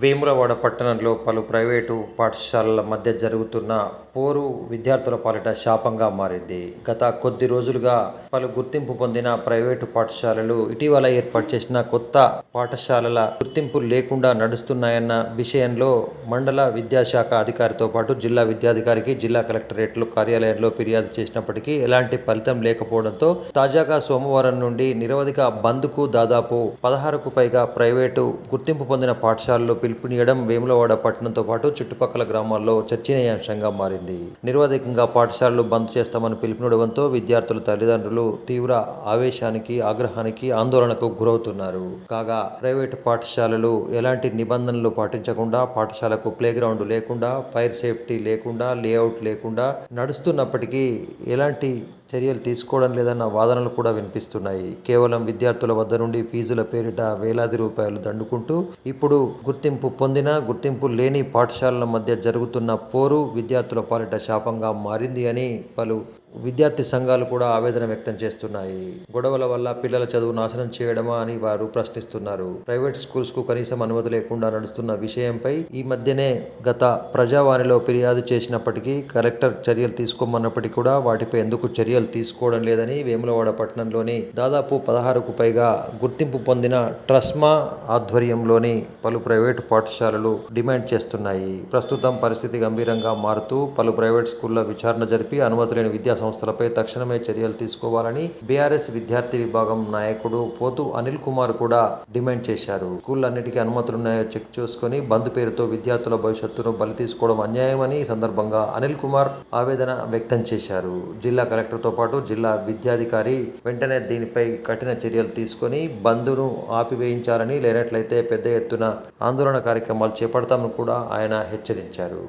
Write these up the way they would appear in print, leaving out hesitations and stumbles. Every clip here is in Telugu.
వేములవాడ పట్టణంలో పలు ప్రైవేటు పాఠశాలల మధ్య జరుగుతున్న పోరు విద్యార్థుల పాలిట శాపంగా మారింది. గత కొద్ది రోజులుగా పలు గుర్తింపు పొందిన ప్రైవేటు పాఠశాలలు ఇటీవల ఏర్పాటు చేసిన కొత్త పాఠశాలల గుర్తింపు లేకుండా నడుస్తున్నాయన్న విషయంలో మండల విద్యాశాఖ అధికారితో పాటు జిల్లా విద్యాధికారికి జిల్లా కలెక్టరేట్లు కార్యాలయంలో ఫిర్యాదు చేసినప్పటికీ ఎలాంటి ఫలితం లేకపోవడంతో తాజాగా సోమవారం నుండి నిరవధిక బంద్కు దాదాపు 16కు పైగా ప్రైవేటు గుర్తింపు పొందిన పాఠశాలలు పిలుపునియడం వేములవాడ పట్టణంతో పాటు చుట్టుపక్కల గ్రామాల్లో చర్చనీయాంశంగా మారింది. నిరవధికంగా పాఠశాలలు బంద్ చేస్తామని పిలుపునివ్వడంతో విద్యార్థుల తల్లిదండ్రులు తీవ్ర ఆవేశానికి, ఆగ్రహానికి, ఆందోళనకు గురవుతున్నారు. కాగా ప్రైవేటు పాఠశాలలు ఎలాంటి నిబంధనలు పాటించకుండా, పాఠశాలకు ప్లేగ్రౌండ్ లేకుండా, ఫైర్ సేఫ్టీ లేకుండా, లేఅవుట్ లేకుండా నడుస్తున్నప్పటికీ ఎలాంటి చర్యలు తీసుకోవడం లేదన్న వాదనలు కూడా వినిపిస్తున్నాయి. కేవలం విద్యార్థుల వద్ద నుండి ఫీజుల పేరిట వేలాది రూపాయలు దండుకుంటూ ఇప్పుడు గుర్తింపు పొందిన, గుర్తింపు లేని పాఠశాలల మధ్య జరుగుతున్న పోరు విద్యార్థుల పాలిట శాపంగా మారింది అని పలు విద్యార్థి సంఘాలు కూడా ఆవేదన వ్యక్తం చేస్తున్నాయి. గొడవల వల్ల పిల్లల చదువు నాశనం చేయడమా అని వారు ప్రశ్నిస్తున్నారు. ప్రైవేట్ స్కూల్స్ కు కనీసం అనుమతి లేకుండా నడుస్తున్న విషయంపై ఈ మధ్యనే గత ప్రజావాణిలో ఫిర్యాదు చేసినప్పటికీ కలెక్టర్ చర్యలు తీసుకోమన్నప్పటికీ కూడా వాటిపై ఎందుకు చర్యలు తీసుకోవడం లేదని వేములవాడ పట్టణంలోని దాదాపు 16కు పైగా గుర్తింపు పొందిన ట్రస్మా ఆధ్వర్యంలోని పలు ప్రైవేటు పాఠశాలలు డిమాండ్ చేస్తున్నాయి. ప్రస్తుతం పరిస్థితి గంభీరంగా మారుతూ పలు ప్రైవేట్ స్కూళ్ల విచారణ జరిపి అనుమతి లేని విద్యా సంస్థలపై తక్షణమే చర్యలు తీసుకోవాలని బీఆర్ఎస్ విద్యార్థి విభాగం నాయకుడు పోతు అనిల్ కుమార్ కూడా డిమాండ్ చేశారు. స్కూళ్ళన్నిటికీ అనుమతులున్నాయో చెక్ చేసుకుని బంద్ పేరుతో విద్యార్థుల భవిష్యత్తును బలి తీసుకోవడం అన్యాయమని ఈ సందర్భంగా అనిల్ కుమార్ ఆవేదన వ్యక్తం చేశారు. జిల్లా కలెక్టర్తో పాటు జిల్లా విద్యాధికారి వెంటనే దీనిపై కఠిన చర్యలు తీసుకొని బంద్ను ఆపివేయించాలని, లేనట్లయితే పెద్ద ఎత్తున ఆందోళన కార్యక్రమాలు చేపడతామని కూడా ఆయన హెచ్చరించారు.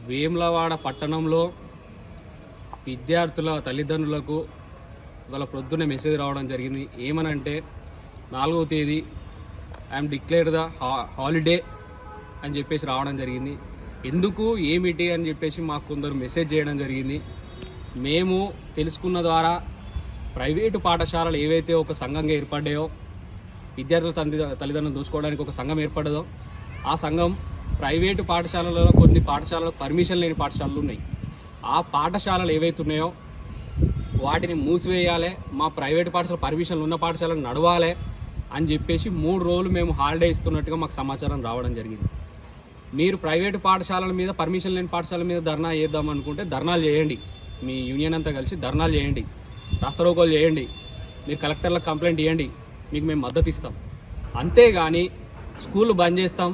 వేములవాడ పట్టణంలో విద్యార్థుల తల్లిదండ్రులకు వాళ్ళ ప్రొద్దున మెసేజ్ రావడం జరిగింది. ఏమనంటే 4వ తేదీ ఐఎమ్ డిక్లేర్డ్ ద హాలిడే అని చెప్పేసి రావడం జరిగింది. ఎందుకు ఏమిటి అని చెప్పేసి మాకు కొందరు మెసేజ్ చేయడం జరిగింది. మేము తెలుసుకున్న ద్వారా ప్రైవేటు పాఠశాలలు ఏవైతే ఒక సంఘంగా ఏర్పడ్డాయో, విద్యార్థుల తల్లిదండ్రులు దూసుకోవడానికి ఒక సంఘం ఏర్పడదో, ఆ సంఘం ప్రైవేటు పాఠశాలలలో కొన్ని పాఠశాలలకు పర్మిషన్ లేని పాఠశాలలు ఉన్నాయి. ఆ పాఠశాలలు ఏవైతే ఉన్నాయో వాటిని మూసివేయాలి, మా ప్రైవేటు పాఠశాల పర్మిషన్లు ఉన్న పాఠశాలను నడవాలి అని చెప్పేసి 3 రోజులు మేము హాలిడే ఇస్తున్నట్టుగా మాకు సమాచారం రావడం జరిగింది. మీరు ప్రైవేటు పాఠశాలల మీద, పర్మిషన్ లేని పాఠశాలల మీద ధర్నా చేద్దాం అనుకుంటే ధర్నాలు చేయండి, మీ యూనియన్ అంతా కలిసి ధర్నాలు చేయండి, రాస్తారోకోలు చేయండి, మీరు కలెక్టర్లకు కంప్లైంట్ ఇవ్వండి, మీకు మేము మద్దతు ఇస్తాం. అంతేగాని స్కూల్ బంద్ చేస్తాం,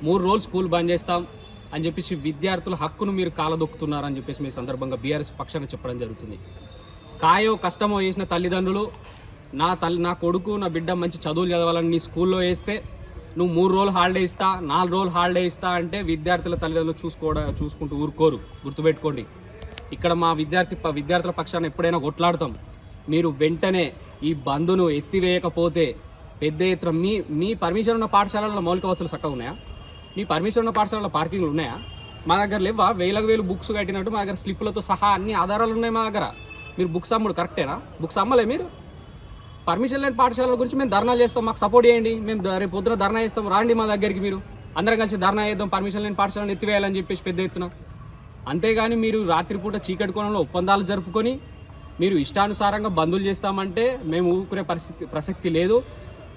3 రోజులు స్కూల్ బంద్ చేస్తాం అని చెప్పేసి విద్యార్థుల హక్కును మీరు కాలదొక్కుతున్నారని చెప్పేసి మీ సందర్భంగా బీఆర్ఎస్ పక్షాన చెప్పడం జరుగుతుంది. కాయో కష్టమో చేసిన తల్లిదండ్రులు, నా కొడుకు, నా బిడ్డ మంచి చదువులు చదవాలని నీ స్కూల్లో వేస్తే నువ్వు 3 రోజులు హాలిడే ఇస్తా, 4 రోజులు హాలిడే ఇస్తా అంటే విద్యార్థుల తల్లిదండ్రులు చూసుకుంటూ ఊరుకోరు. గుర్తుపెట్టుకోండి, ఇక్కడ మా విద్యార్థుల పక్షాన ఎప్పుడైనా కొట్లాడతాం. మీరు వెంటనే ఈ బంద్ను ఎత్తివేయకపోతే పెద్ద ఎత్తున మీ పర్మిషన్ ఉన్న పాఠశాలలో మౌలిక వసతులు చక్కగా ఉన్నాయా? మీ పర్మిషన్ ఉన్న పాఠశాలలో పార్కింగ్లు ఉన్నాయా? మా దగ్గర లేవా? వేలు బుక్స్ కట్టినట్టు మా దగ్గర స్లిప్పులతో సహా అన్ని ఆధారాలు ఉన్నాయి మా దగ్గర. మీరు బుక్స్ అమ్ముడు కరెక్టేనా? బుక్స్ అమ్మలే మీరు? పర్మిషన్ లేని పాఠశాలల గురించి మేము ధర్నాలు చేస్తాం, మాకు సపోర్ట్ చేయండి, మేము రేపు పొద్దున ధర్నా చేస్తాం, రాండి మా దగ్గరికి, మీరు అందరం కలిసి ధర్నా చేద్దాం, పర్మిషన్ లేని పాఠశాలను ఎత్తివేయాలని చెప్పేసి పెద్ద ఎత్తున. అంతేగాని మీరు రాత్రిపూట చీకటి కోణంలో ఒప్పందాలు జరుపుకొని మీరు ఇష్టానుసారంగా బందులు చేస్తామంటే మేము ఊరుకునే ప్రసక్తి లేదు.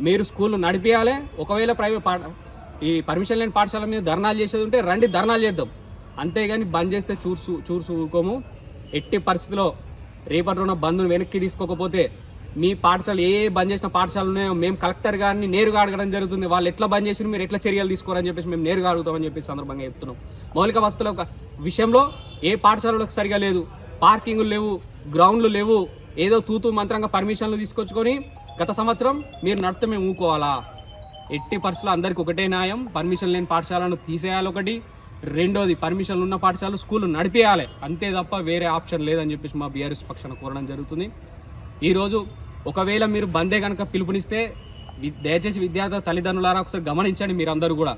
మీరు స్కూళ్ళు నడిపించాలి. ఒకవేళ ఈ పర్మిషన్ లేని పాఠశాల మీద ధర్నాలు చేసేది ఉంటే రండి, ధర్నాలు చేద్దాం. అంతేగాని బంద్ చేస్తే చూసుకోము. ఎట్టి పరిస్థితిలో రేపటి రోజున బంద్ను వెనక్కి తీసుకోకపోతే మీ పాఠశాల ఏ బంద్ చేసిన పాఠశాలలు ఉన్నాయో మేము కలెక్టర్ గారిని నేరుగా అడగడం జరుగుతుంది. వాళ్ళు ఎట్లా బంద్ చేసి మీరు ఎట్లా చర్యలు తీసుకోరని చెప్పేసి మేము నేరుగా అడుగుతామని చెప్పేసి సందర్భంగా చెప్తున్నాం. మౌలిక వసతుల విషయంలో ఏ పాఠశాలలకు సరిగా లేదు. పార్కింగ్లు లేవు, గ్రౌండ్లు లేవు, ఏదో తూతూ మంత్రంగా పర్మిషన్లు తీసుకొచ్చుకొని గత సంవత్సరం మీరు నడిపితే మేము ఊకోవాలా? ఎట్టి పరిస్థితుల్లో అందరికీ ఒకటే న్యాయం. పర్మిషన్ లేని పాఠశాలను తీసేయాలి ఒకటి, రెండోది పర్మిషన్లు ఉన్న పాఠశాలలు స్కూళ్ళు నడిపేయాలి, అంతే తప్ప వేరే ఆప్షన్ లేదని చెప్పేసి మా బీఆర్ఎస్ పక్షాన కోరడం జరుగుతుంది. ఈరోజు ఒకవేళ మీరు బందే కనుక పిలుపునిస్తే దయచేసి విద్యార్థుల తల్లిదండ్రులారా ఒకసారి గమనించండి. మీరందరూ కూడా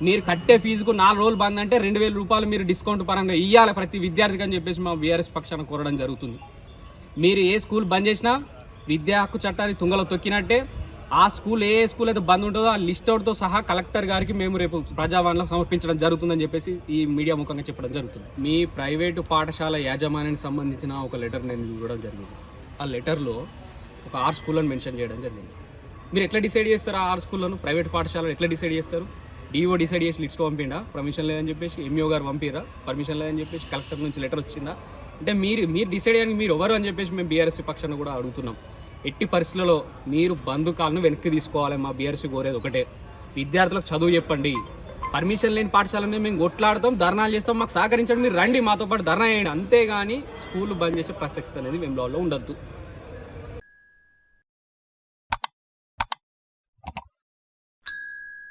మీరు కట్టే ఫీజుకు 4 రోజులు బంద్ అంటే 2,000 రూపాయలు మీరు డిస్కౌంట్ పరంగా ఇవ్వాలి ప్రతి విద్యార్థికి అని చెప్పేసి మా బీఆర్ఎస్ పక్షాన కోరడం జరుగుతుంది. మీరు ఏ స్కూల్ బంద్ చేసినా విద్యా హక్కు చట్టాన్ని తుంగలో తొక్కినట్టే. ఆ స్కూల్ ఏ స్కూల్ అయితే బంద్ ఉంటుందో ఆ లిస్ట్ అవుట్తో సహా కలెక్టర్ గారికి మేము రేపు ప్రజావాణిలో సమర్పించడం జరుగుతుందని చెప్పేసి ఈ మీడియా ముఖంగా చెప్పడం జరుగుతుంది. మీ ప్రైవేటు పాఠశాల యాజమాన్యానికి సంబంధించిన ఒక లెటర్ నేను చూడడం జరిగింది. ఆ లెటర్లో ఒక 6 స్కూళ్ళను మెన్షన్ చేయడం జరిగింది. మీరు ఎట్లా డిసైడ్ చేస్తారు? ఆ 6 స్కూళ్ళను ప్రైవేట్ పాఠశాలను ఎట్లా డిసైడ్ చేస్తారు? డిఓ డిసైడ్ చేసి లిస్ట్ పంపిండా, పర్మిషన్ లేదని చెప్పేసి? ఎంఈఓ గారు పంపిరా, పర్మిషన్ లేదని చెప్పేసి? కలెక్టర్ నుంచి లెటర్ వచ్చిందా? అంటే మీరు డిసైడ్ చేయడానికి మీరు ఎవరు అని చెప్పేసి మేము బీఆర్ఎస్ పక్షాన్ని కూడా అడుగుతున్నాం. ఎట్టి పరిస్థితులలో మీరు బంధుకాలను వెనక్కి తీసుకోవాలి. మా బీఆర్ఎస్ కోరేది ఒకటే, విద్యార్థులకు చదువు చెప్పండి. పర్మిషన్ లేని పాఠశాలని మేము కొట్లాడతాం, ధర్నాలు చేస్తాం, మాకు సహకరించండి, మీరు రండి మాతో పాటు ధర్నా చేయండి, అంతేగాని స్కూల్ బంద్ చేసే ప్రసక్తి అనేది వేములవాడలో ఉండద్దు.